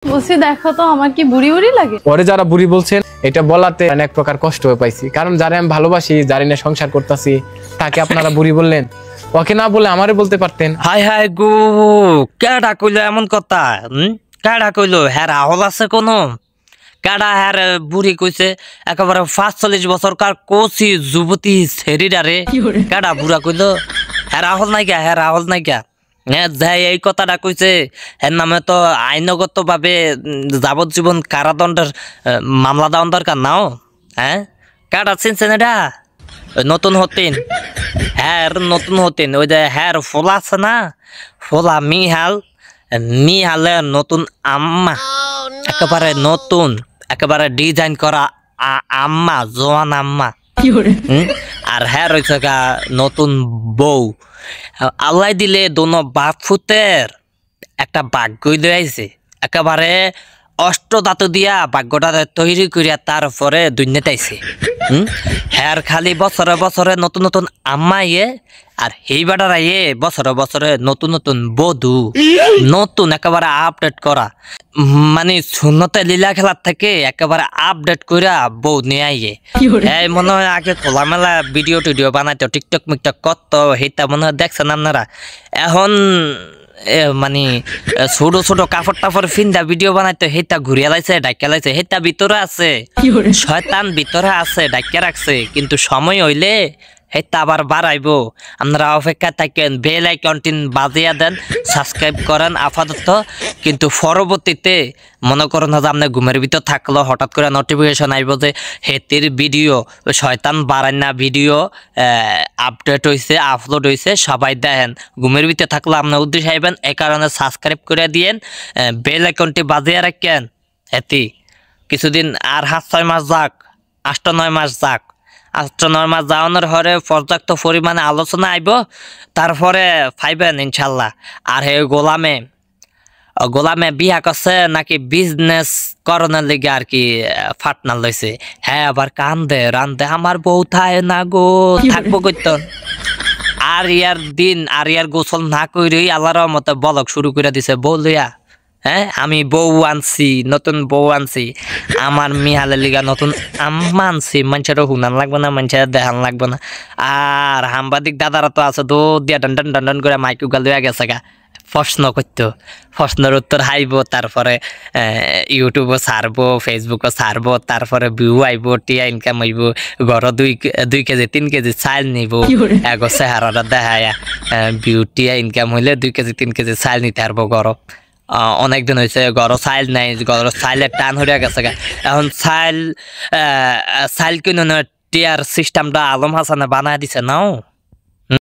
বলছি দেখো তো আমার কি বুড়ি বুড়ি লাগে। পরে যারা বুড়ি বলছেন এটা বলাতে অনেক প্রকার কষ্ট হয়ে পাইছি, কারণ যারা আমি ভালোবাসি, যারা নিয়ে সংসার করতেছি, তাকে আপনারা বুড়ি বললেন। ওকে না বলে আমারে বলতে পারতেন। হাই হাই গো, কেডা কইলো এমন কথা? কেডা কইলো? হ্যাঁ রাহুল আছে কোনো? কেডা হ্যাঁ বুড়ি কইছে? একেবারে 45 বছরকার কোচি যুবতী ছেড়িডারে কেডা বুড়া কইলো? হ্যাঁ রাহুল নাইকা, হ্যাঁ রাহুল নাইকা। হ্যাঁ যাই এই কথাটা কইছে, এর নামে তো আইনগত ভাবে যাবজ্জীবন কারাদণ্ডের মামলা দেওয়ার দরকার নাও। হ্যাঁ কেডা চিনছেন এটা? নতুন হতিন, হ্যাঁ নতুন হতিন, ওই যে হ্যাঁ ফোলা আছে না, ফোলা মিহালের নতুন আম্মা, একেবারে নতুন, একেবারে ডিজাইন করা আম্মা, জোয়ান আম্মা। আর হ্যাঁ রয়েছে গা নতুন বউ। আল্লাহ দিলে দোনো বাপ ফুতের একটা ভাগ্যই লইছে, একেবারে অষ্টধাতু দিয়া ভাগ্যটা তৈরি করিয়া তারপরে দুনিয়াতে। হ্যার খালি বছরে বছরে নতুন নতুন আম্মা ইয়ে, আর এই বাটার ইয়ে বছরে বছরে নতুন নতুন বধূ, নতুন একেবারে আপডেট করা, মানে শূন্যতে লীলা খেলার থেকে একেবারে আপডেট করিয়া বউ নিয়ে আইয়ে। এই মনে হয় আগে খোলামেলা ভিডিও টিডিও বানাইতো, টিকটক মিকটক করতো, সেইটা মনে হয় দেখছেন আপনারা। এখন মানে ছোট ছোট কাপড় টাপড় ফিন্দা ভিডিও বানাইতো, সেইটা ঘুরিয়া লাইছে, ডাকিয়া লাইছে, সেইটা ভিতরে আছে, শয়তান ভিতরে আছে, ডাকিয়া রাখছে। কিন্তু সময় হইলে সেইটা আবার বাড়াইবো। আপনারা অপেক্ষা থাকেন, বেল আইকনটি বাজিয়া দেন, সাবস্ক্রাইব করেন আপাতত। কিন্তু পরবর্তীতে মনে করেন যে আপনি ঘুমের ভিতর থাকলো, হঠাৎ করে নোটিফিকেশন আইব যে হেতির ভিডিও শয়তান বাড়ায় না, ভিডিও আপডেট হয়েছে, আপলোড হয়েছে, সবাই দেখেন। ঘুমের ভিতরে থাকলে আপনার উদ্দেশ্য আইবেন, এই কারণে সাবস্ক্রাইব করে দিয়েন, বেল আইকনটি বাজিয়ে রাখেন। হেতি কিছুদিন আর 5-6 মাস যাক, 8-9 মাস যাক, 8-9 মাস যাওয়ানোর হরে পর্যাপ্ত পরিমাণে আলোচনা আইব, তারপরে পাইবেন ইনশাল্লাহ। আর হে গোলামে বিয়া করছে নাকি বিজনেস করণের লিগে আর কি ফাটনা লইছে। হ্যাঁ আবার কান্দে রান্দে, আমার বউ থায় না গো, থাকবো কইতন। আর ইয়ার গোসল না কইরেই আল্লাহর রহমতে বলক শুরু করে দিছে বউ লইয়া। হ্যাঁ আমি বউ আনছি, নতুন বউ আনছি, আমার মিহালের লিগা নতুন আম্মা আনছি। মানুষেরও হুনান লাগবে না, মানুষের দেখান লাগবে না। আর সাংবাদিক দাদারা তো আছে, দো দিয়া ডন ডন ডন করে মাইক উগাল লইয়া গেছে গা, প্রশ্ন করতো, প্রশ্নের উত্তর হাইব, তারপরে ইউটিউবও ছাড়বো, ফেসবুকও ছাড়বো, তারপরে ভিউ আইব, টিয়া ইনকাম হইব, ঘর 2 কেজি 3 কেজি চাল নিব, এগো চেহারাটা দেখায়া ভিউ টিয়া ইনকাম হইলে 2 কেজি 3 কেজি চাল নিতে পারবো ঘর। অনেকদিন হয়েছে ঘর চাইল নাই, ঘর চাইলের টান হইয়া গেছে গা। এখন চাইল কিনে টিয়ার সিস্টেমটা আলম হাসানে বানায় দিছে নাও।